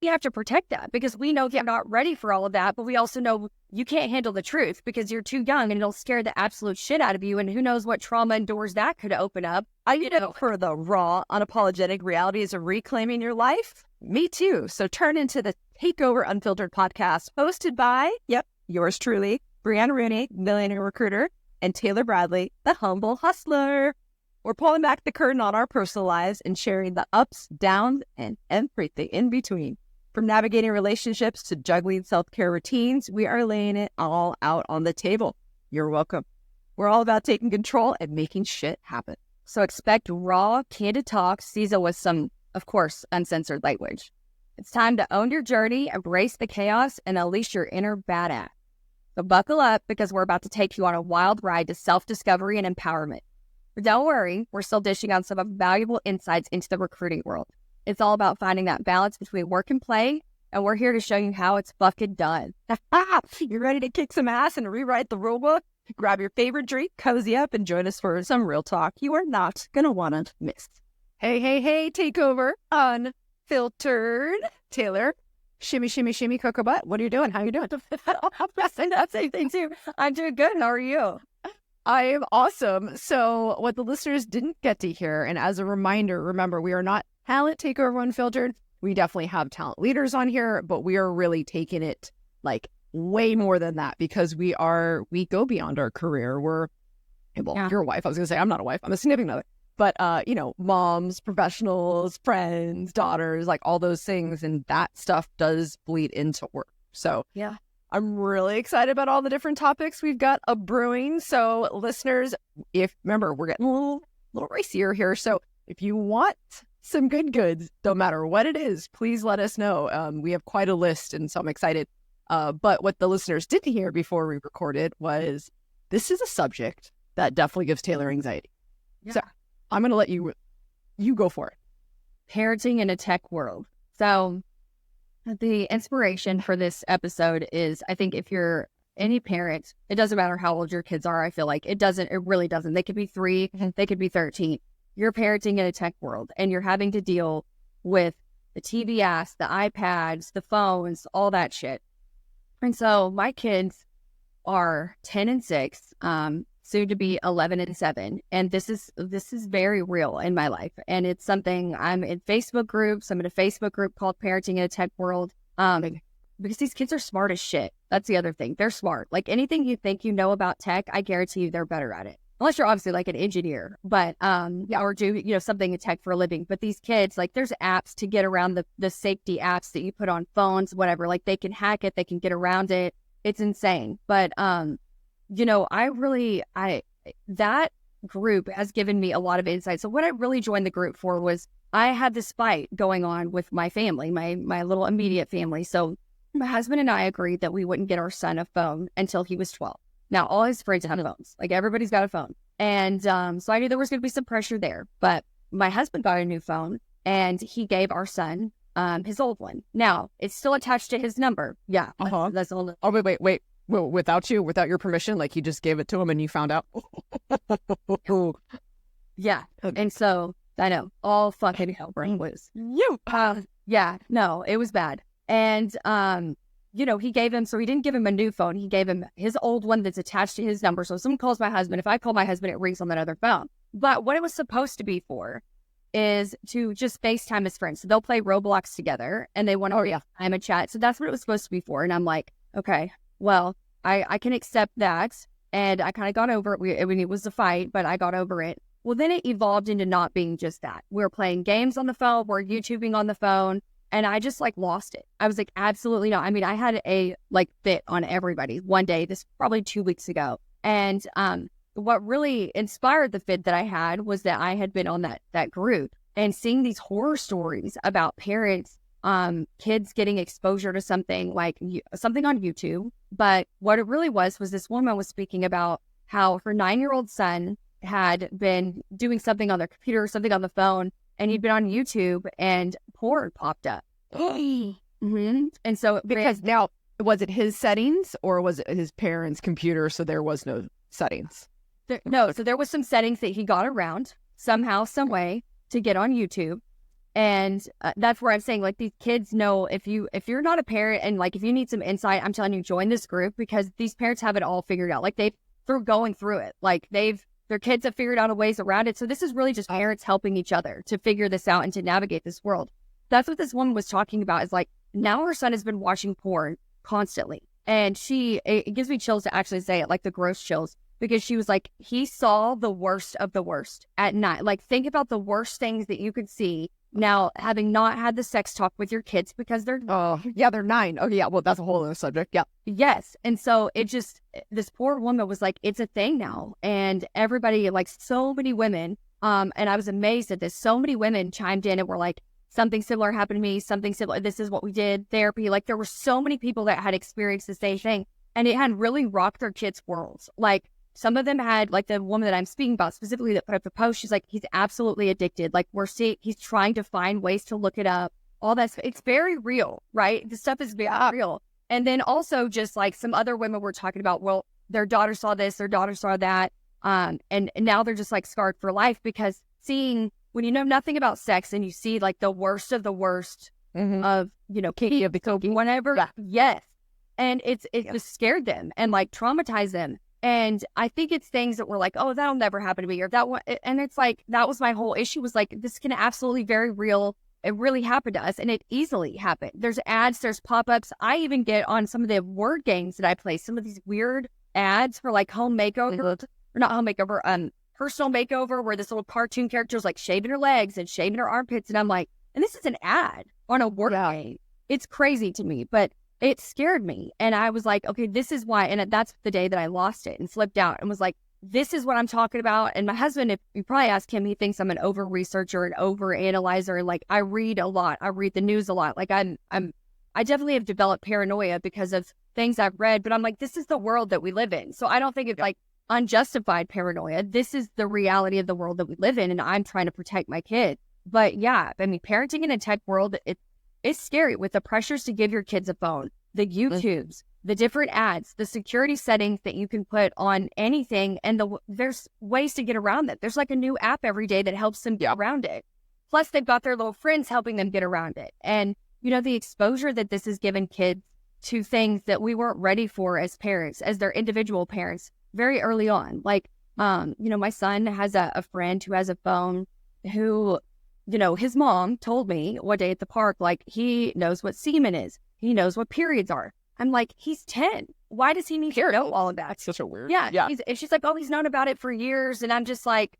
we have to protect that because we know you're not ready for all of that, but we also know you can't handle the truth because you're too young and it'll scare the absolute shit out of you. And who knows what trauma and doors that could open up. For the raw, unapologetic realities of reclaiming your life. Me too. So turn into the Takeover Unfiltered podcast hosted by, yours truly, Brianna Rooney, millionaire recruiter, and Taylor Bradley, the humble hustler. We're pulling back the curtain on our personal lives and sharing the ups, downs, and everything in between. From navigating relationships to juggling self-care routines, we are laying it all out on the table. You're welcome. We're all about taking control and making shit happen. So expect raw, candid talk, seasoned with some, of course, uncensored language. It's time to own your journey, embrace the chaos, and unleash your inner badass. So buckle up because we're about to take you on a wild ride to self-discovery and empowerment. But don't worry, we're still dishing out some valuable insights into the recruiting world. It's all about finding that balance between work and play, and we're here to show you how it's fucking done. You ready to kick some ass and rewrite the rule book? Grab your favorite drink, cozy up, and join us for some real talk you are not going to want to miss. Hey, Takeover Unfiltered. Taylor, shimmy, shimmy, shimmy, cocoa butt. What are you doing? How you doing? I say that same thing too. I'm doing good. How are you? I am awesome. So what the listeners didn't get to hear, and as a reminder, remember, we are not Talent Takeover Unfiltered. We definitely have talent leaders on here, but we are really taking it like way more than that because we go beyond our career. You're a wife. I was going to say, I'm not a wife. I'm a significant other. But, moms, professionals, friends, daughters, like all those things. And that stuff does bleed into work. So yeah, I'm really excited about all the different topics we've got brewing. So listeners, remember, we're getting a little racier here. So if you want some good goods, no matter what it is, please let us know. We have quite a list and so I'm excited. But what the listeners didn't hear before we recorded was this is a subject that definitely gives Taylor anxiety. Yeah. So I'm going to let you go for it. Parenting in a tech world. So the inspiration for this episode is, I think if you're any parent, it doesn't matter how old your kids are. I feel like it really doesn't. They could be 3, they could be 13. You're parenting in a tech world and you're having to deal with the TV apps, the iPads, the phones, all that shit. And so my kids are 10 and 6, soon to be 11 and 7. And this is very real in my life. And it's something I'm in Facebook groups. I'm in a Facebook group called Parenting in a Tech World. Because these kids are smart as shit. That's the other thing. They're smart. Like anything you think you know about tech, I guarantee you they're better at it. Unless you're obviously like an engineer, but or do something in tech for a living. But these kids, like there's apps to get around the safety apps that you put on phones, whatever. Like they can hack it, they can get around it. It's insane. But that group has given me a lot of insight. So what I really joined the group for was I had this fight going on with my family, my little immediate family. So my husband and I agreed that we wouldn't get our son a phone until he was 12. Now, all his friends have phones. Like, everybody's got a phone. And so I knew there was going to be some pressure there. But my husband got a new phone, and he gave our son his old one. Now, it's still attached to his number. Yeah. That's all. Oh, wait. Well, without your permission, like you just gave it to him and you found out? Yeah. Okay. And so, I know, all fucking hell broke loose. Yeah, no, it was bad. And, he gave him, so he didn't give him a new phone. He gave him his old one that's attached to his number. So if someone calls my husband, if I call my husband, it rings on that other phone. But what it was supposed to be for is to just FaceTime his friends. So they'll play Roblox together and they want to time a chat. So that's what it was supposed to be for. And I'm like, okay, well, I can accept that. And I kind of got over it. It was a fight, but I got over it. Well, then it evolved into not being just that. We were playing games on the phone. We're YouTubing on the phone. And I just lost it. I was like, absolutely not. I mean, I had a fit on everybody one day, this probably 2 weeks ago. And what really inspired the fit that I had was that I had been on that group and seeing these horror stories about parents, kids getting exposure to something something on YouTube. But what it really was this woman was speaking about how her 9-year-old son had been doing something on their computer or something on the phone. And he'd been on YouTube and porn popped up. Mm-hmm. And so, because now, was it his settings or was it his parents' computer? So there was no settings. So there was some settings that he got around somehow, some way to get on YouTube. And that's where I'm saying, like, these kids know if you're not a parent and like if you need some insight, I'm telling you, join this group because these parents have it all figured out. Like they're going through it. Like their kids have figured out a ways around it. So this is really just parents helping each other to figure this out and to navigate this world. That's what this woman was talking about, is like, now her son has been watching porn constantly. And it gives me chills to actually say it, like the gross chills, because she was like, he saw the worst of the worst at night. Like, think about the worst things that you could see now, having not had the sex talk with your kids because they're... Oh, yeah, they're 9. Oh, yeah, well, that's a whole other subject. Yeah. Yes. And so this poor woman was like, it's a thing now. And everybody, like so many women, and I was amazed at this, so many women chimed in and were like, something similar happened to me, something similar, this is what we did, therapy. Like, there were so many people that had experienced the same thing, and it had really rocked their kids' worlds. Like, some of them had, like the woman that I'm speaking about specifically that put up the post, she's like, he's absolutely addicted. Like, he's trying to find ways to look it up. All that's, it's very real, right? The stuff is very real. And then also just like some other women were talking about, well, their daughter saw this, their daughter saw that. And now they're just like scarred for life because when you know nothing about sex and you see like the worst of the worst of, kinky of the kinky, whatever. Yeah. Yes. And it just scared them and like traumatized them. And I think it's things that were like, oh, that'll never happen to me, or that one. And it's like, that was my whole issue, was like, this can absolutely very real. It really happened to us, and it easily happened. There's ads, there's pop-ups. I even get on some of the word games that I play, some of these weird ads for like home makeover, or not home makeover, personal makeover, where this little cartoon character is like shaving her legs and shaving her armpits. And I'm like, and this is an ad on a word game. It's crazy to me, but it scared me. And I was like, okay, this is why. And that's the day that I lost it and flipped out and was like, this is what I'm talking about. And my husband, if you probably ask him, he thinks I'm an over researcher, an over analyzer. Like, I read a lot. I read the news a lot. Like, I definitely have developed paranoia because of things I've read, but I'm like, this is the world that we live in. So I don't think it's like unjustified paranoia. This is the reality of the world that we live in. And I'm trying to protect my kid. But yeah, I mean, parenting in a tech world, it's scary with the pressures to give your kids a phone, the YouTubes, the different ads, the security settings that you can put on anything. And there's ways to get around that. There's like a new app every day that helps them get around it. Plus they've got their little friends helping them get around it. And, the exposure that this has given kids to things that we weren't ready for as parents, as their individual parents very early on. Like, my son has a friend who has a phone who, his mom told me one day at the park, like, he knows what semen is. He knows what periods are. I'm like, he's 10. Why does he need to know all of that? It's such a weird. Yeah. And she's like, oh, he's known about it for years. And I'm just like,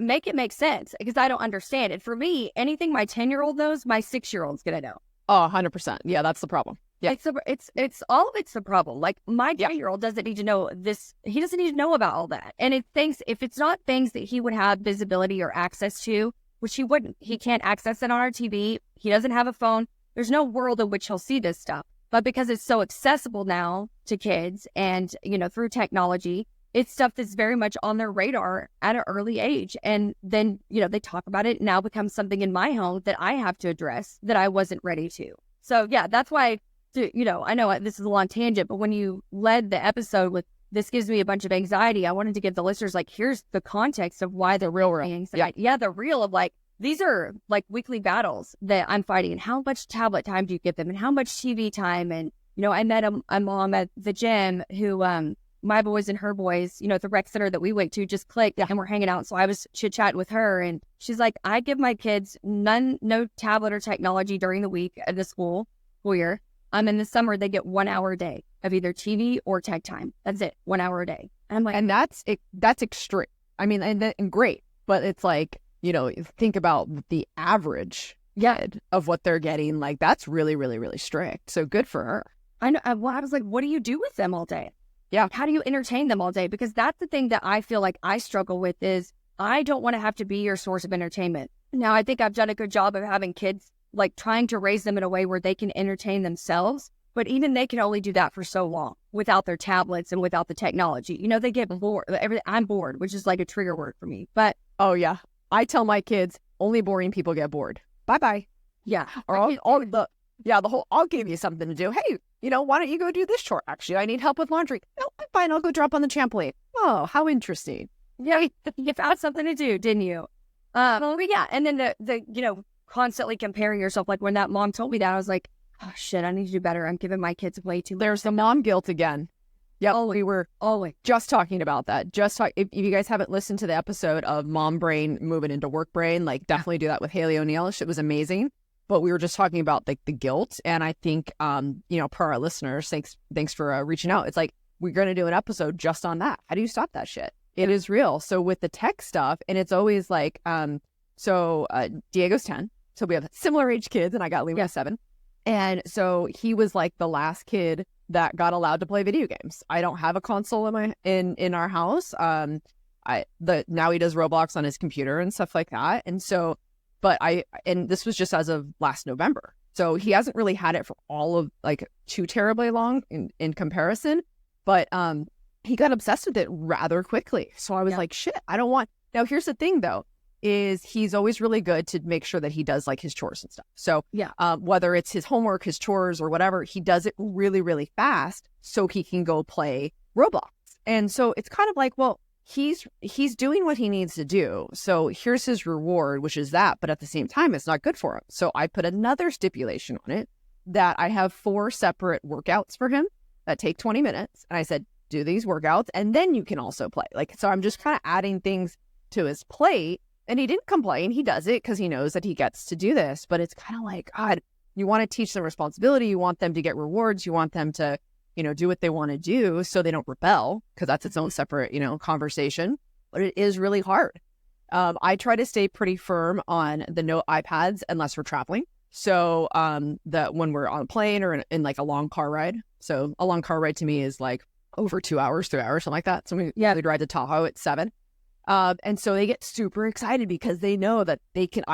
make it make sense, because I don't understand it. For me, anything my 10-year-old knows, my 6-year-old's going to know. Oh, 100%. Yeah, that's the problem. Yeah. It's all of it's the problem. Like, my 10-year-old doesn't need to know this. He doesn't need to know about all that. And if it's not things that he would have visibility or access to, which he wouldn't, he can't access it on our TV. He doesn't have a phone. There's no world in which he'll see this stuff. But because it's so accessible now to kids and, through technology, it's stuff that's very much on their radar at an early age. And then, they talk about it, now becomes something in my home that I have to address that I wasn't ready to. So yeah, that's why, I know this is a long tangent, but when you led the episode with, this gives me a bunch of anxiety, I wanted to give the listeners, like, here's the context of why the real anxiety. Yeah, the real of like, these are like weekly battles that I'm fighting, and how much tablet time do you give them, and how much TV time? And, I met a mom at the gym who, my boys and her boys, at the rec center that we went to, just clicked and we're hanging out. So I was chit-chatting with her, and she's like, I give my kids no tablet or technology during the week at the school year. In the summer, they get 1 hour a day of either TV or tech time. That's it, 1 hour a day. And I'm like, and that's extreme. I mean, and great, but it's like, think about the average of what they're getting. Like, that's really, really, really strict. So good for her. I know. Well, I was like, what do you do with them all day? Yeah. How do you entertain them all day? Because that's the thing that I feel like I struggle with, is I don't want to have to be your source of entertainment. Now, I think I've done a good job of having kids, like, trying to raise them in a way where they can entertain themselves. But even they can only do that for so long without their tablets and without the technology. They get bored. I'm bored, which is like a trigger word for me. But oh yeah, I tell my kids, only boring people get bored. Bye-bye. Yeah. Or I'll give you something to do. Hey, why don't you go do this chore? Actually, I need help with laundry. No, I'm fine. I'll go drop on the trampoline. Oh, how interesting. Yeah, you found something to do, didn't you? But yeah, and then the constantly comparing yourself. Like when that mom told me that, I was like, oh shit, I need to do better. I'm giving my kids way too much. There's the mom guilt again. Yeah, we were always just talking about that. If you guys haven't listened to the episode of Mom Brain moving into Work Brain, like definitely do that with Haley O'Neill. It was amazing. But we were just talking about like the guilt, and I think per our listeners, thanks for reaching out. It's like we're going to do an episode just on that. How do you stop that shit? It is real. So with the tech stuff, and it's always like Diego's 10, so we have similar age kids, and I got Leo 7, and so he was like the last kid that got allowed to play video games. I don't have a console in our house. Now he does Roblox on his computer and stuff like that. And so, and this was just as of last November. So he hasn't really had it for all of like too terribly long in comparison, but he got obsessed with it rather quickly. So I was like, shit, I don't want. Now here's the thing though, is he's always really good to make sure that he does like his chores and stuff. So whether it's his homework, his chores or whatever, he does it really, really fast so he can go play Roblox. And so it's kind of like, well, he's doing what he needs to do. So here's his reward, which is that. But at the same time, it's not good for him. So I put another stipulation on it that I have 4 separate workouts for him that take 20 minutes. And I said, do these workouts and then you can also play. Like, so I'm just kind of adding things to his plate. And he didn't complain. He does it because he knows that he gets to do this. But it's kind of like, God, you want to teach them responsibility. You want them to get rewards. You want them to, do what they want to do so they don't rebel, because that's its own separate, conversation. But it is really hard. I try to stay pretty firm on the no iPads unless we're traveling. So that when we're on a plane or in like a long car ride. So a long car ride to me is like over 2 hours, 3 hours, something like that. So we ride to Tahoe at 7. And so they get super excited because they know that they kind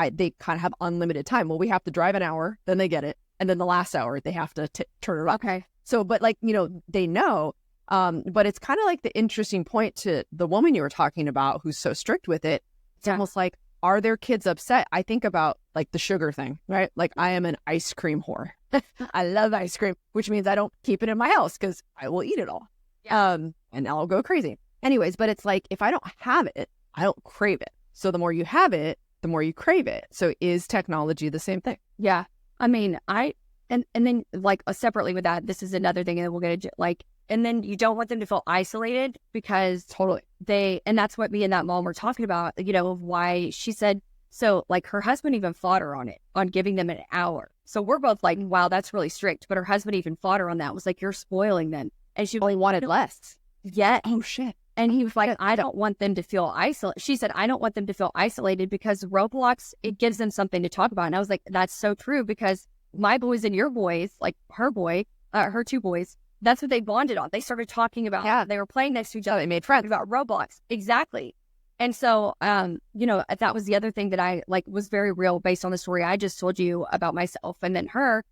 of have unlimited time. Well, we have to drive an hour, then they get it. And then the last hour, they have to turn it around. Okay. So, but like, they know, but it's kind of like the interesting point to the woman you were talking about who's so strict with it. It's almost like, are their kids upset? I think about like the sugar thing, right? Like I am an ice cream whore. I love ice cream, which means I don't keep it in my house because I will eat it all. Yeah. And I'll go crazy. Anyways, but it's like, if I don't have it, I don't crave it. So the more you have it, the more you crave it. So is technology the same thing? Yeah. I mean, and then like separately with that, this is another thing that we'll get like, and then you don't want them to feel isolated because totally and that's what me and that mom were talking about, of why she said, so like her husband even fought her on it, on giving them an hour. So we're both like, wow, that's really strict. But her husband even fought her on that, was like, you're spoiling them. And she only wanted less. Yeah. Oh shit. And he was like, I don't want them to feel isolated. She said, I don't want them to feel isolated because Roblox, it gives them something to talk about. And I was like, that's so true, because my boys and your boys, like her 2 boys, that's what they bonded on. They started talking about, they were playing next to each other. They made friends about Roblox. Exactly. And so, that was the other thing that I like was very real based on the story I just told you about myself. And then her,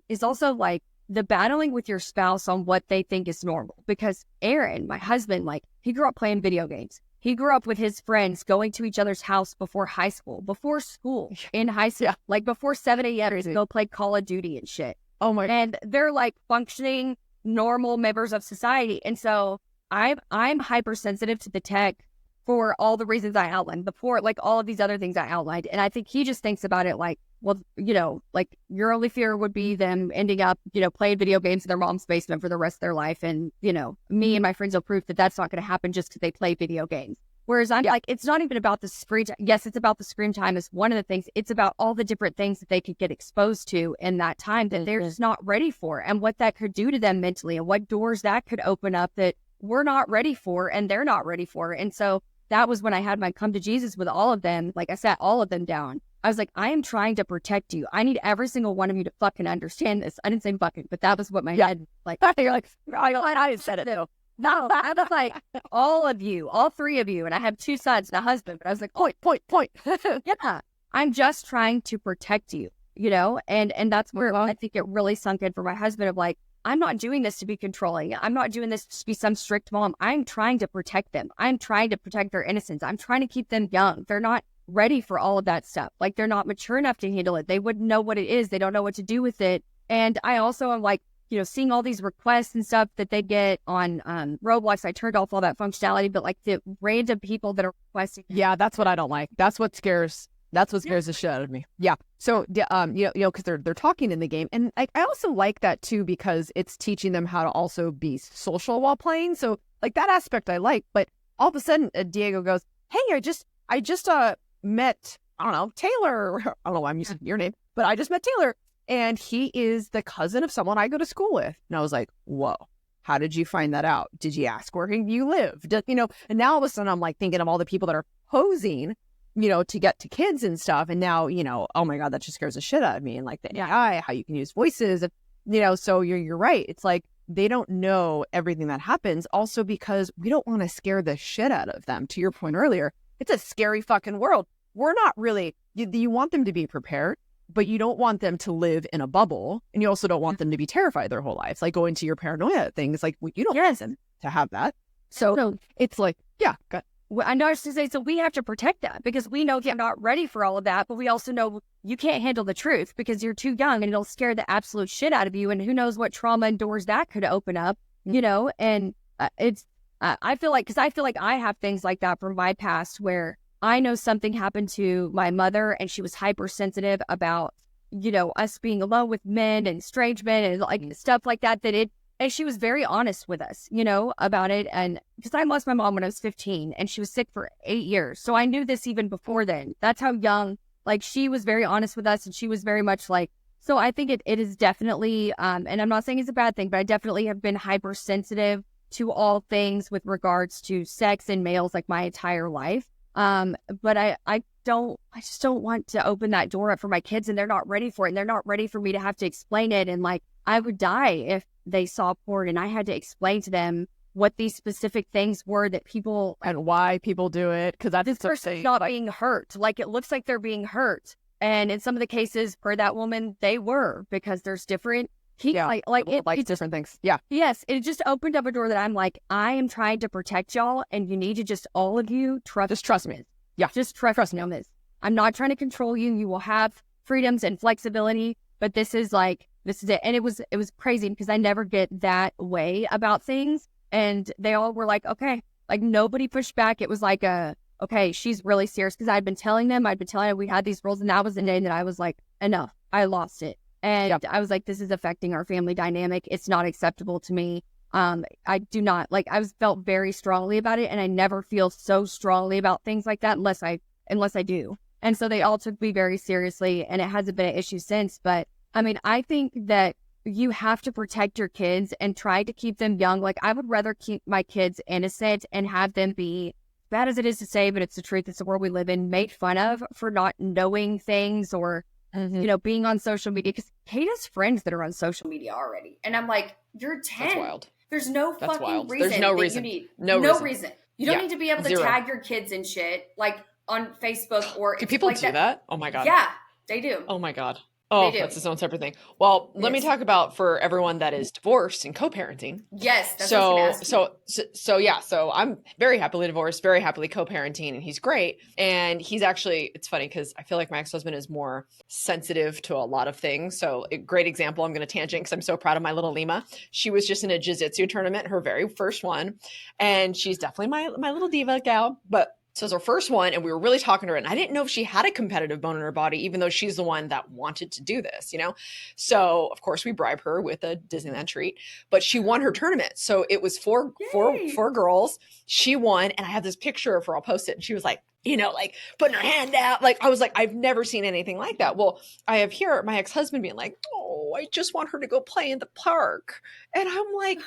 is also like the battling with your spouse on what they think is normal. Because Aaron, my husband, like he grew up playing video games. He grew up with his friends going to each other's house before high school, before school, in high school, like before 7 a.m. to go play Call of Duty and shit. Oh my! And they're like functioning, normal members of society. And so I'm hypersensitive to the tech for all the reasons I outlined before, like all of these other things I outlined. And I think he just thinks about it like, well, like your only fear would be them ending up, playing video games in their mom's basement for the rest of their life. And, me and my friends will prove that that's not going to happen just because they play video games. Whereas I'm like, it's not even about the screen time. Yes, it's about the screen time is one of the things. It's about all the different things that they could get exposed to in that time that they're just not ready for, and what that could do to them mentally, and what doors that could open up that we're not ready for and they're not ready for. And so that was when I had my come to Jesus with all of them. Like I sat all of them down. I was like, I am trying to protect you. I need every single one of you to fucking understand this. I didn't say fucking, but that was what my head, like, you're like, I said it though. No, I was like, all of you, all 3 of you. And I have 2 sons and a husband, but I was like, point. Yeah, I'm just trying to protect you, and that's where I think it really sunk in for my husband of like, I'm not doing this to be controlling. I'm not doing this to be some strict mom. I'm trying to protect them. I'm trying to protect their innocence. I'm trying to keep them young. They're not ready for all of that stuff. Like they're not mature enough to handle it. They wouldn't know what it is. They don't know what to do with it. And I also am like, seeing all these requests and stuff that they get on Roblox. I turned off all that functionality, but like the random people that are requesting. Yeah, that's what I don't like. That's what scares That's what scares the shit out of me. Yeah. So, because they're talking in the game, and I also like that too because it's teaching them how to also be social while playing. So, like that aspect I like. But all of a sudden, Diego goes, "Hey, I just met I don't know Taylor. I don't know why I'm using your name, but I just met Taylor, and he is the cousin of someone I go to school with." And I was like, "Whoa." How did you find that out? Did you ask where you live? And now all of a sudden I'm like thinking of all the people that are posing, to get to kids and stuff. And now, oh my God, that just scares the shit out of me. And like the AI, how you can use voices, so you're right. It's like they don't know everything that happens also because we don't want to scare the shit out of them. To your point earlier, it's a scary fucking world. We're not really, you want them to be prepared, but you don't want them to live in a bubble. And you also don't want them to be terrified their whole lives. Like going to your paranoia thing. It's like, you don't want them to have that. So it's like, I know I was to say, so we have to protect that because we know they're not ready for all of that, but we also know you can't handle the truth because you're too young and it'll scare the absolute shit out of you. And who knows what trauma and doors that could open up, and I feel like I have things like that from my past where I know something happened to my mother and she was hypersensitive about, us being alone with men and strange men and like stuff like that, and she was very honest with us, about it. And because I lost my mom when I was 15 and she was sick for 8 years. So I knew this even before then. That's how young, like she was very honest with us and she was very much like, so I think it is definitely, and I'm not saying it's a bad thing, but I definitely have been hypersensitive to all things with regards to sex and males like my entire life. But I just don't want to open that door up for my kids and they're not ready for it. And they're not ready for me to have to explain it. And like, I would die if they saw porn and I had to explain to them what these specific things were that people and why people do it. Cause that's this person's not being hurt. Like it looks like they're being hurt. And in some of the cases for that woman, they were because there's different it's different things. Yeah. Yes. It just opened up a door that I'm like, I am trying to protect y'all and you need to just all of you trust me. Yeah. Just trust me on this. I'm not trying to control you. You will have freedoms and flexibility, but this is it. And it was crazy because I never get that way about things. And they all were like, okay, like nobody pushed back. It was like okay, she's really serious because I'd been telling them we had these rules and that was the day that I was like, enough, I lost it. And I was like, this is affecting our family dynamic. It's not acceptable to me. I do not I felt very strongly about it. And I never feel so strongly about things like that unless I do. And so they all took me very seriously and it hasn't been an issue since. But I mean, I think that you have to protect your kids and try to keep them young. Like I would rather keep my kids innocent and have them be, bad as it is to say, but it's the truth. It's the world we live in, made fun of for not knowing things or, being on social media. Because Kate has friends that are on social media already. And I'm like, you're 10. That's wild. There's no That's fucking wild. reason There's no that reason. you need. No reason. You don't need to be able to Zero. tag your kids and shit like on Facebook or Do people like do that? Oh my God. Yeah, they do. Oh my God. Oh, that's its own separate thing. Well, let me talk about for everyone that is divorced and co-parenting. Yes. That's what I was gonna ask you. So I'm very happily divorced, very happily co-parenting, and he's great. And he's actually, it's funny because I feel like my ex-husband is more sensitive to a lot of things. So a great example, I'm going to tangent because I'm so proud of my little Lima. She was just in a jiu-jitsu tournament, her very first one. And she's definitely my little diva gal, but so it was her first one, and we were really talking to her, and I didn't know if she had a competitive bone in her body, even though she's the one that wanted to do this, So, of course, we bribe her with a Disneyland treat, but she won her tournament. So it was four girls. She won, and I have this picture of her. I'll post it, and she was like, putting her hand out. Like, I was like, I've never seen anything like that. Well, I have here my ex-husband being like, oh, I just want her to go play in the park. And I'm like,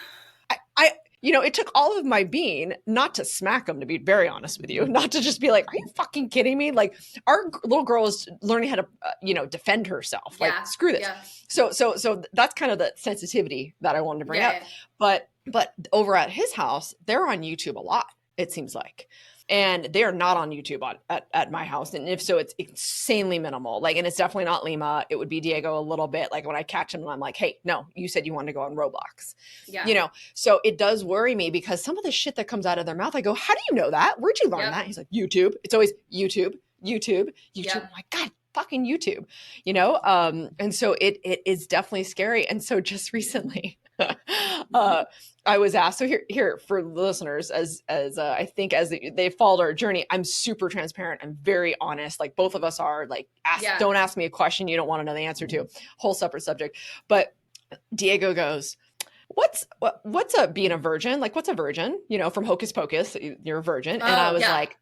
it took all of my being not to smack him, to be very honest with you, not to just be like, are you fucfucking kidding me? Like our little girl is learning how to, defend herself. Like, screw this. Yeah. So that's kind of the sensitivity that I wanted to bring up. Yeah. But over at his house, they're on YouTube a lot, it seems like. And they are not on YouTube at my house. And if so, it's insanely minimal. Like, and it's definitely not Lima. It would be Diego a little bit. Like when I catch him, I'm like, hey, no, you said you wanted to go on Roblox. Yeah. So it does worry me because some of the shit that comes out of their mouth, I go, how do you know that? Where'd you learn that? He's like, YouTube. It's always YouTube. I'm like, God, fucking YouTube, and so it is definitely scary. And so just recently, I was asked, so here for the listeners, as I think as they followed our journey, I'm super transparent. I'm very honest. Like both of us are. Like, don't ask me a question you don't want to know the answer to. Whole separate subject. But Diego goes, what's being a virgin? Like, what's a virgin? You know, from Hocus Pocus, you're a virgin. And I was like,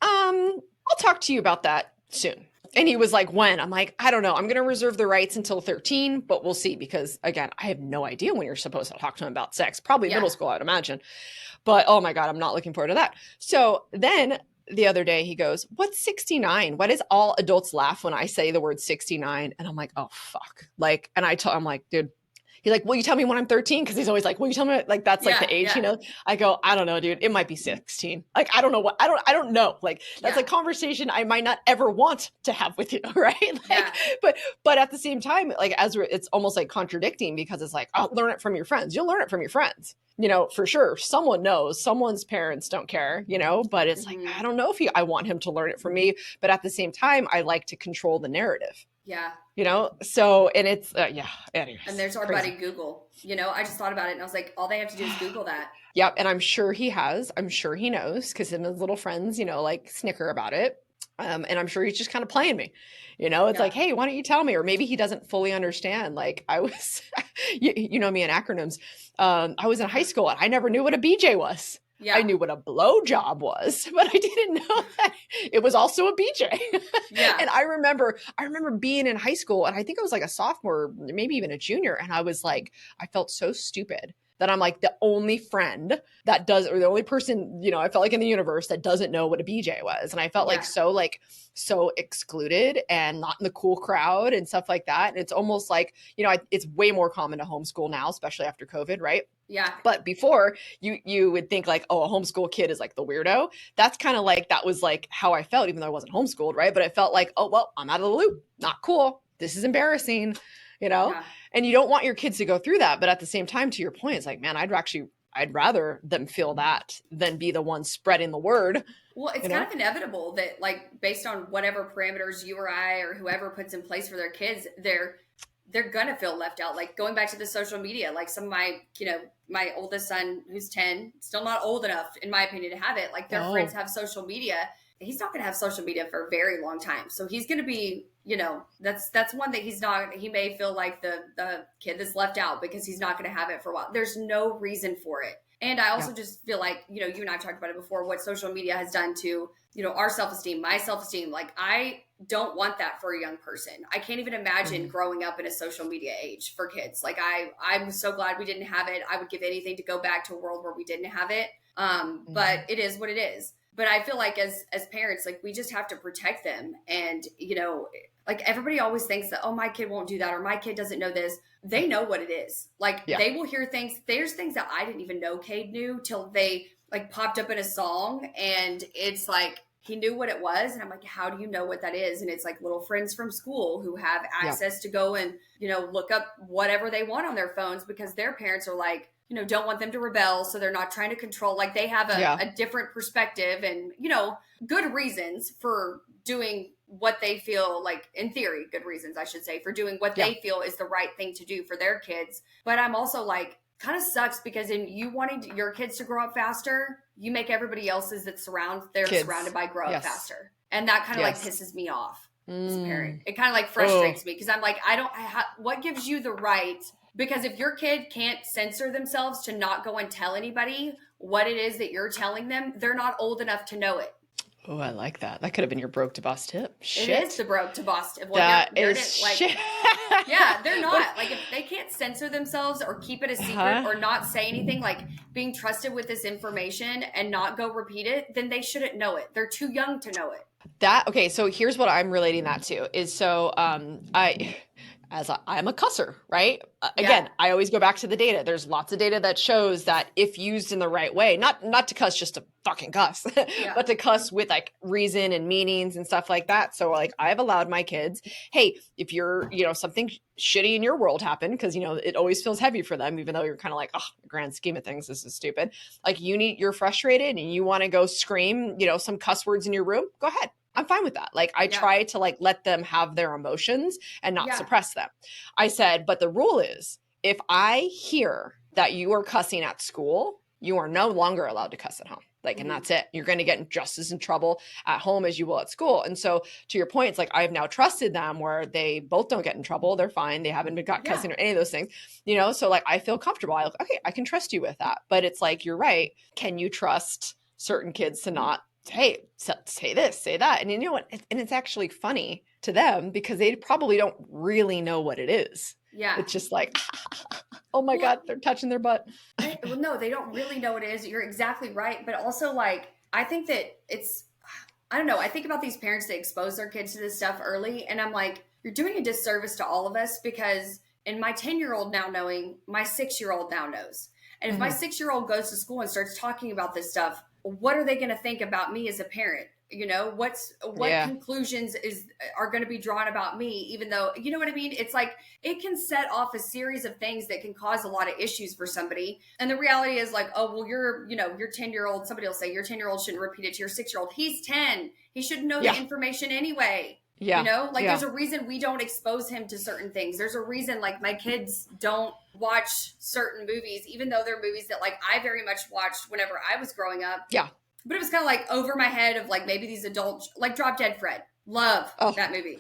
I'll talk to you about that soon. And he was like, when? I'm like, I don't know. I'm going to reserve the rights until 13, but we'll see. Because again, I have no idea when you're supposed to talk to him about sex. Probably middle school, I'd imagine. But oh my God, I'm not looking forward to that. So then the other day he goes, what's 69? Why does all adults laugh when I say the word 69? And I'm like, oh, fuck. Like, and I'm like, dude. He's like, will you tell me when I'm 13? Because he's always like, will you tell me? Like, that's like the age, you know? I go, I don't know, dude. It might be 16. Like, I don't know I don't know. Like, that's a conversation I might not ever want to have with you, right? Like, but at the same time, like, it's almost like contradicting because it's like, oh, learn it from your friends. You'll learn it from your friends, you know, for sure. Someone knows, someone's parents don't care, you know, but it's like, I don't know if I want him to learn it from me. But at the same time, I like to control the narrative. Yeah. You know, so, and it's, anyways, and there's our buddy Google, you know, I just thought about it and I was like, all they have to do is Google that. Yep. And I'm sure he knows because him and his little friends, you know, like snicker about it. And I'm sure he's just kind of playing me, you know, it's like, hey, why don't you tell me? Or maybe he doesn't fully understand. Like I was, you know me in acronyms. I was in high school and I never knew what a BJ was. Yeah. I knew what a blowjob was, but I didn't know that it was also a BJ. Yeah. And I remember being in high school and I think I was like a sophomore, maybe even a junior. And I was like, I felt so stupid that I'm like the only friend that does, or the only person, you know, I felt like in the universe that doesn't know what a BJ was. And I felt like so excluded and not in the cool crowd and stuff like that. And it's almost like, you know, it's way more common to homeschool now, especially after COVID, right? Yeah. But before you would think like, oh, a homeschool kid is like the weirdo. That's kind of like, that was like how I felt, even though I wasn't homeschooled. Right. But I felt like, oh, well, I'm out of the loop. Not cool. This is embarrassing, you know? Yeah. And you don't want your kids to go through that. But at the same time, to your point, it's like, man, I'd rather them feel that than be the one spreading the word. Well, it's kind of inevitable that like, based on whatever parameters you or I or whoever puts in place for their kids, they're going to feel left out. Like going back to the social media, like some of my, you know, my oldest son who's 10, still not old enough in my opinion to have it. Like their friends have social media. He's not going to have social media for a very long time. So he's going to be, you know, that's one that he may feel like the kid that's left out because he's not going to have it for a while. There's no reason for it. And I also just feel like, you know, you and I have talked about it before, what social media has done to, you know, our self-esteem, my self-esteem. Like I don't want that for a young person. I can't even imagine growing up in a social media age for kids. Like I'm so glad we didn't have it. I would give anything to go back to a world where we didn't have it. But it is what it is. But I feel like as parents, like we just have to protect them. And, you know, like everybody always thinks that, oh, my kid won't do that or my kid doesn't know this. They know what it is. Like they will hear things. There's things that I didn't even know Cade knew till they like popped up in a song. And it's like, he knew what it was. And I'm like, how do you know what that is? And it's like little friends from school who have access to go and, you know, look up whatever they want on their phones because their parents are like, you know, don't want them to rebel. So they're not trying to control, like they have a different perspective and, you know, good reasons for doing what they feel like, in theory, good reasons, I should say, for doing what they feel is the right thing to do for their kids. But I'm also like, kind of sucks because in you wanting your kids to grow up faster, you make everybody else's they're surrounded by grow up faster. And that kind of like pisses me off as a parent. It kind of like frustrates me because I'm like, what gives you the right? Because if your kid can't censor themselves to not go and tell anybody what it is that you're telling them, they're not old enough to know it. Oh, I like that. That could have been your broke to boss tip. Shit. It is the broke to boss tip. Well, that is like, shit. Yeah, they're not. Like if they can't censor themselves or keep it a secret or not say anything, like being trusted with this information and not go repeat it, then they shouldn't know it. They're too young to know it. Okay, so here's what I'm relating that to is so I'm a cusser, right? Again, I always go back to the data. There's lots of data that shows that if used in the right way, not to cuss just to fucking cuss, but to cuss with like reason and meanings and stuff like that. So like I've allowed my kids, hey, if you're, you know, something shitty in your world happened, because, you know, it always feels heavy for them, even though you're kind of like, oh, grand scheme of things, this is stupid. Like you're frustrated and you want to go scream, you know, some cuss words in your room, go ahead. I'm fine with that. Like I try to like let them have their emotions and not suppress them. I said, but the rule is if I hear that you are cussing at school, you are no longer allowed to cuss at home. Like, and that's it. You're going to get just as in trouble at home as you will at school. And so to your point, it's like, I've now trusted them where they both don't get in trouble. They're fine. They haven't been got cussing or any of those things, you know? So like, I feel comfortable. Okay, I can trust you with that. But it's like, you're right. Can you trust certain kids to not, hey, say this, say that? And you know what? And it's actually funny to them because they probably don't really know what it is. Yeah. It's just like, oh my God, they're touching their butt. Well, no, they don't really know what it is. You're exactly right. But also, like, I think that I don't know. I think about these parents that expose their kids to this stuff early. And I'm like, you're doing a disservice to all of us because, and my 10-year-old now knowing, my 6-year-old now knows. And if my 6-year-old goes to school and starts talking about this stuff, what are they going to think about me as a parent? You know, what conclusions are going to be drawn about me, even though, you know what I mean? It's like, it can set off a series of things that can cause a lot of issues for somebody. And the reality is like, oh, well, your 10-year-old, somebody will say your 10-year-old shouldn't repeat it to your 6-year-old. He's 10. He should know the information anyway. Yeah. You know, like there's a reason we don't expose him to certain things. There's a reason like my kids don't watch certain movies, even though they're movies that like I very much watched whenever I was growing up. Yeah. But it was kind of like over my head of like maybe these adults, like Drop Dead Fred. Love that movie.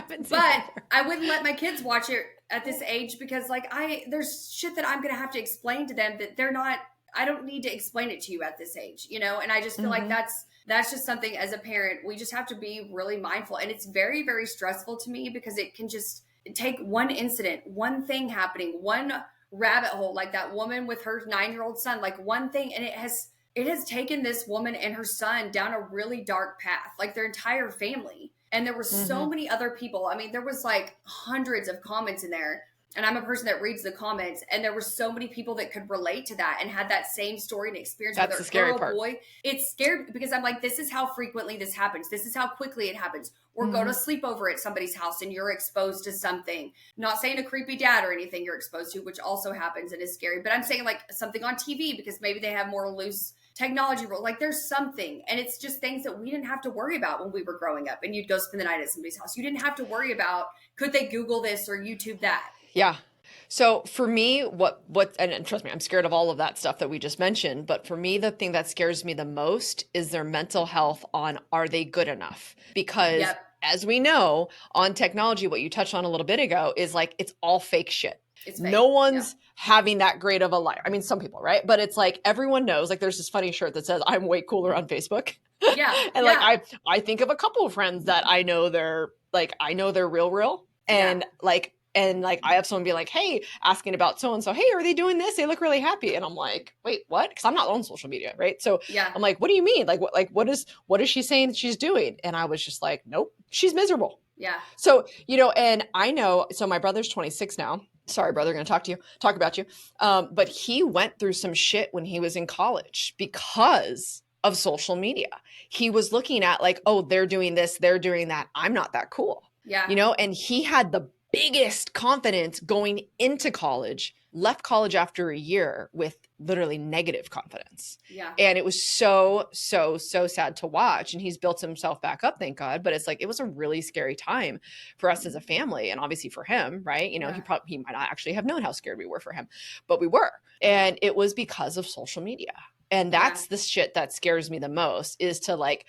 But I wouldn't let my kids watch it at this age because like there's shit that I'm going to have to explain to them that I don't need to explain it to you at this age, you know? And I just feel like that's just something as a parent, we just have to be really mindful. And it's very, very stressful to me because it can just take one incident, one thing happening, one rabbit hole, like that woman with her 9-year-old son, like one thing. And it has taken this woman and her son down a really dark path, like their entire family. And there were so many other people. I mean, there was like hundreds of comments in there. And I'm a person that reads the comments. And there were so many people that could relate to that and had that same story and experience. That's the scary part. Boy. It's scary because I'm like, this is how frequently this happens. This is how quickly it happens. Or go to sleepover at somebody's house and you're exposed to something. Not saying a creepy dad or anything you're exposed to, which also happens and is scary. But I'm saying like something on TV because maybe they have more loose technology role. Like there's something, and it's just things that we didn't have to worry about when we were growing up and you'd go spend the night at somebody's house. You didn't have to worry about, could they Google this or YouTube that? Yeah. So for me, and trust me, I'm scared of all of that stuff that we just mentioned. But for me, the thing that scares me the most is their mental health on, are they good enough? Because as we know on technology, what you touched on a little bit ago is like, it's all fake shit. It's fake. No one's having that great of a life. I mean, some people, right? But it's like, everyone knows, like there's this funny shirt that says, I'm way cooler on Facebook. Yeah. And like, I think of a couple of friends that I know they're real. And like I have someone be like, hey, asking about so-and-so, hey, are they doing this? They look really happy. And I'm like, wait, what? Because I'm not on social media, right? So I'm like, what do you mean? Like, what is she saying she's doing? And I was just like, nope, she's miserable. Yeah. So, you know, and I know, so my brother's 26 now. Sorry, brother, going to talk about you. But he went through some shit when he was in college because of social media. He was looking at like, oh, they're doing this, they're doing that. I'm not that cool. Yeah. You know, and he had the biggest confidence going into college, left college after a year with literally negative confidence. Yeah. And it was so sad to watch. And he's built himself back up, thank God. But it's like, it was a really scary time for us as a family. And obviously for him, right? You know, he might not actually have known how scared we were for him, but we were. And it was because of social media. And that's the shit that scares me the most, is to like,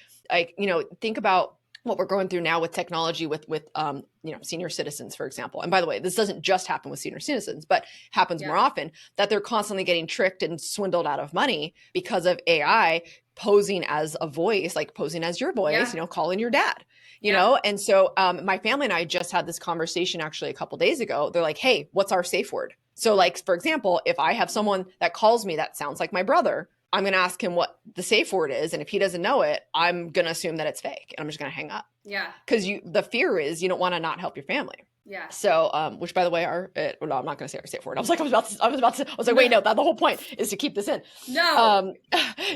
you know, think about what we're going through now with technology with you know, senior citizens, for example. And by the way, this doesn't just happen with senior citizens, but happens more often, that they're constantly getting tricked and swindled out of money because of AI posing as a voice, like posing as your voice, you know, calling your dad, you know? And so my family and I just had this conversation actually a couple days ago. They're like, hey, what's our safe word? So like, for example, if I have someone that calls me that sounds like my brother, I'm going to ask him what the safe word is. And if he doesn't know it, I'm going to assume that it's fake. And I'm just going to hang up. Yeah. Because the fear is you don't want to not help your family. Yeah. So, which by the way, no, I'm not going to say our safe word. I was like, wait, no, the whole point is to keep this in. No.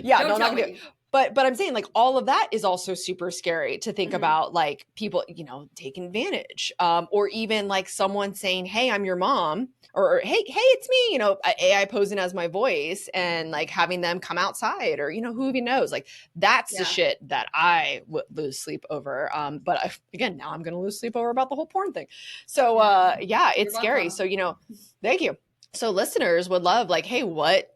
Yeah. Don't no, I'm not tell going to. me. But I'm saying like all of that is also super scary to think about, like people, taking advantage, or even like someone saying, hey, I'm your mom, or hey, it's me, AI posing as my voice and like having them come outside, or, who even knows, like that's the shit that I would lose sleep over. But again, now I'm going to lose sleep over about the whole porn thing. So it's scary. So, thank you. So listeners would love like, hey, what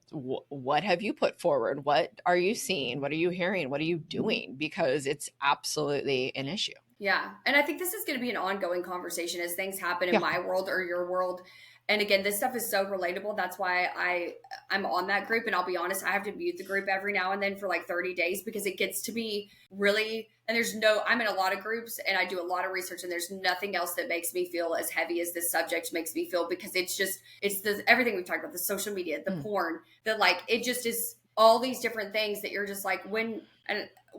have you put forward? What are you seeing? What are you hearing? What are you doing? Because it's absolutely an issue. Yeah. And I think this is going to be an ongoing conversation as things happen in my world or your world. And again, this stuff is so relatable. That's why I'm on that group. And I'll be honest, I have to mute the group every now and then for like 30 days because it gets to be really, and I'm in a lot of groups and I do a lot of research, and there's nothing else that makes me feel as heavy as this subject makes me feel, because it's everything we've talked about, the social media, the porn, that like, it just is all these different things that you're just like, when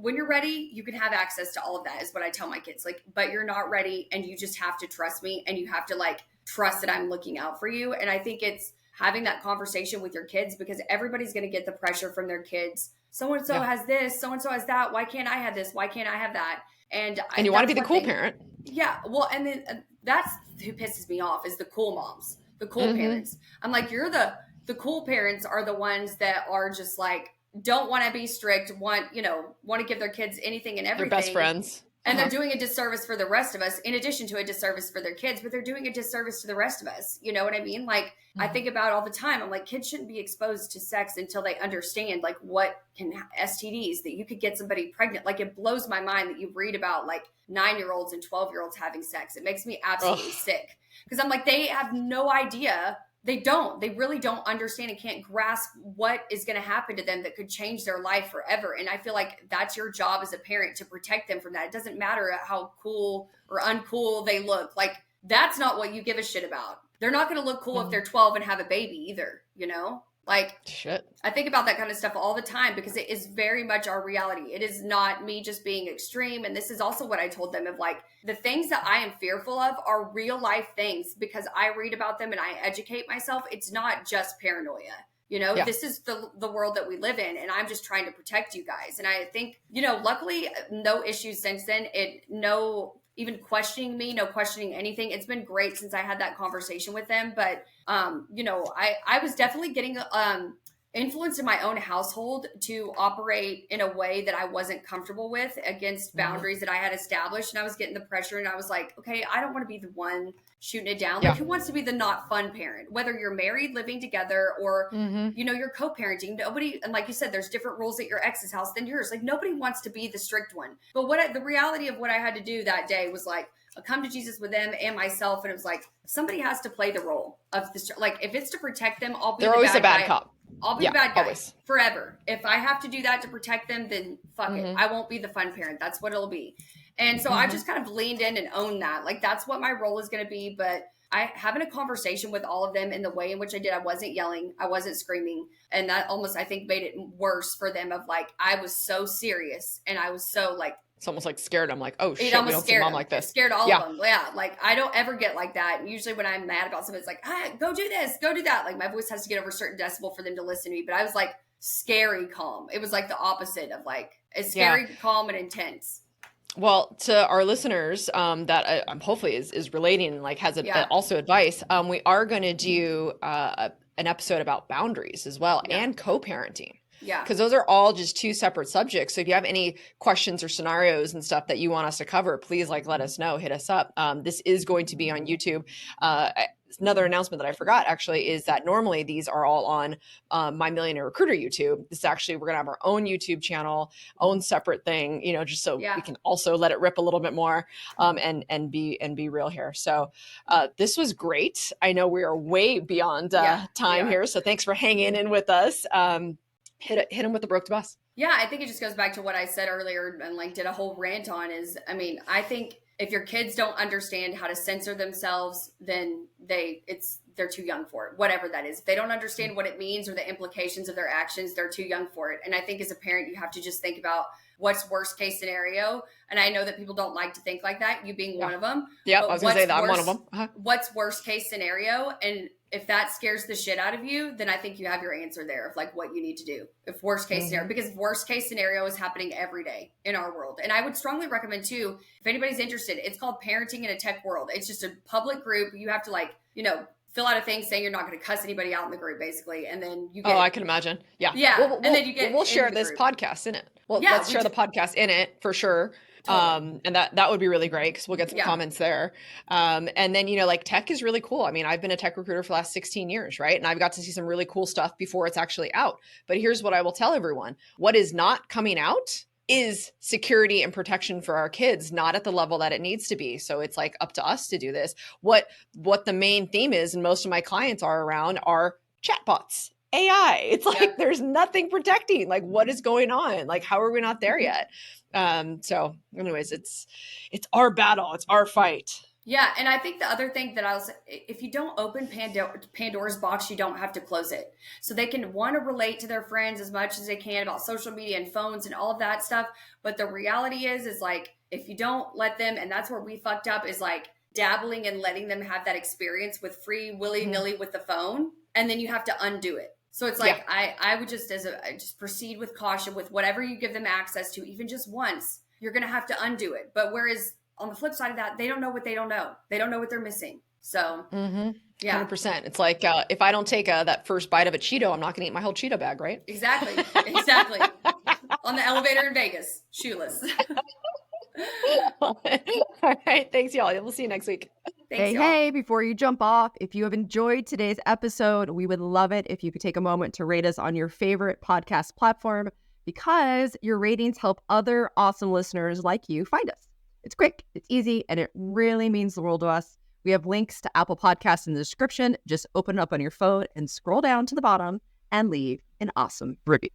you're ready, you can have access to all of that, is what I tell my kids. Like, but you're not ready, and you just have to trust me, and you have to like trust that I'm looking out for you. And I think it's having that conversation with your kids, because everybody's going to get the pressure from their kids. So-and-so has this, so-and-so has that. Why can't I have this? Why can't I have that? And you want to be the cool parent. Yeah. Well, and then that's who pisses me off, is the cool moms, the cool parents. I'm like, you're the cool parents are the ones that are just like, don't want to be strict, want to give their kids anything and everything. Their best friends. And they're doing a disservice for the rest of us, in addition to a disservice for their kids, but they're doing a disservice to the rest of us. You know what I mean? Like, I think about all the time, I'm like, kids shouldn't be exposed to sex until they understand like what can STDs, that you could get somebody pregnant. Like, it blows my mind that you read about like 9-year-olds and 12-year-olds having sex. It makes me absolutely sick, because I'm like, they have no idea. They really don't understand and can't grasp what is going to happen to them that could change their life forever. And I feel like that's your job as a parent, to protect them from that. It doesn't matter how cool or uncool they look. Like, that's not what you give a shit about. They're not going to look cool if they're 12 and have a baby either, Like, shit. I think about that kind of stuff all the time, because it is very much our reality. It is not me just being extreme. And this is also what I told them, of like, the things that I am fearful of are real life things, because I read about them and I educate myself. It's not just paranoia. This is the world that we live in, and I'm just trying to protect you guys. And I think, luckily, no issues since then. No even questioning me, no questioning anything. It's been great since I had that conversation with them. But, I was definitely getting influence in my own household to operate in a way that I wasn't comfortable with, against boundaries that I had established. And I was getting the pressure, and I was like, okay, I don't want to be the one shooting it down. Like, who wants to be the not fun parent, whether you're married, living together, or, you're co-parenting? Nobody, and like you said, there's different rules at your ex's house than yours. Like, nobody wants to be the strict one. But the reality of what I had to do that day was like, I come to Jesus with them and myself. And it was like, somebody has to play the role of this. Like, if it's to protect them, I'll be always a bad cop. I'll be the bad guy forever. If I have to do that to protect them, then fuck it. I won't be the fun parent. That's what it'll be. And so I just kind of leaned in and owned that. Like, that's what my role is going to be. But having a conversation with all of them in the way in which I did, I wasn't yelling, I wasn't screaming. And that almost, I think, made it worse for them, of like, I was so serious, and I was so like, it's almost like scared. I'm like, oh shit, we don't see mom like this. It scared all of them. Yeah. Like, I don't ever get like that. And usually when I'm mad about something, it's like, go do this, go do that. Like, my voice has to get over a certain decibel for them to listen to me. But I was like scary calm. It was like the opposite of like, it's scary, calm, and intense. Well, to our listeners, that hopefully is relating and like has also advice. We are going to do an episode about boundaries as well, and co-parenting. Yeah. Because those are all just two separate subjects. So if you have any questions or scenarios and stuff that you want us to cover, please let us know, hit us up. This is going to be on YouTube. Another announcement that I forgot actually is that normally these are all on My Millionaire Recruiter YouTube. This actually, we're going to have our own YouTube channel, own separate thing, just so we can also let it rip a little bit more, and be real here. So this was great. I know we are way beyond time here. So thanks for hanging in with us. Hit him with the broke to bus. Yeah, I think it just goes back to what I said earlier and like did a whole rant on is, I think if your kids don't understand how to censor themselves, then they're too young for it, whatever that is. If they don't understand what it means or the implications of their actions, they're too young for it. And I think as a parent, you have to just think about what's worst case scenario. And I know that people don't like to think like that, you being one of them. Yeah, I was going to say that I'm one of them. What's worst case scenario? And if that scares the shit out of you, then I think you have your answer there of like what you need to do. If worst case scenario, because worst case scenario is happening every day in our world. And I would strongly recommend too, if anybody's interested, it's called Parenting in a Tech World. It's just a public group. You have to like, you know, fill out a thing saying you're not going to cuss anybody out in the group, basically, and then you get. Oh, I can imagine. Yeah, yeah, and then you get. We'll share this podcast in it. Well, Yeah, let's share the podcast in it for sure. Totally. And that would be really great because we'll get some comments there. And then, you know, like tech is really cool. I mean, I've been a tech recruiter for the last 16 years, right? And I've got to see some really cool stuff before it's actually out. But here's what I will tell everyone. What is not coming out is security and protection for our kids, not at the level that it needs to be. So it's like up to us to do this. What the main theme is, and most of my clients are around, are chatbots. AI. It's like there's nothing protecting. Like, what is going on? Like, how are we not there yet? So anyways, it's our battle. It's our fight. Yeah. And I think the other thing that if you don't open Pandora's box, you don't have to close it. So they can want to relate to their friends as much as they can about social media and phones and all of that stuff. But the reality is like, if you don't let them, and that's where we fucked up, is like dabbling and letting them have that experience with free willy-nilly with the phone. And then you have to undo it. So it's like, I would just just proceed with caution with whatever you give them access to, even just once. You're going to have to undo it. But whereas on the flip side of that, they don't know what they don't know. They don't know what they're missing. So, 100%. It's like, if I don't take that first bite of a Cheeto, I'm not going to eat my whole Cheeto bag, right? Exactly. On the elevator in Vegas, shoeless. All right. Thanks, y'all. We'll see you next week. Thanks, y'all. Hey, before you jump off, if you have enjoyed today's episode, we would love it if you could take a moment to rate us on your favorite podcast platform, because your ratings help other awesome listeners like you find us. It's quick, it's easy, and it really means the world to us. We have links to Apple Podcasts in the description. Just open it up on your phone and scroll down to the bottom and leave an awesome review.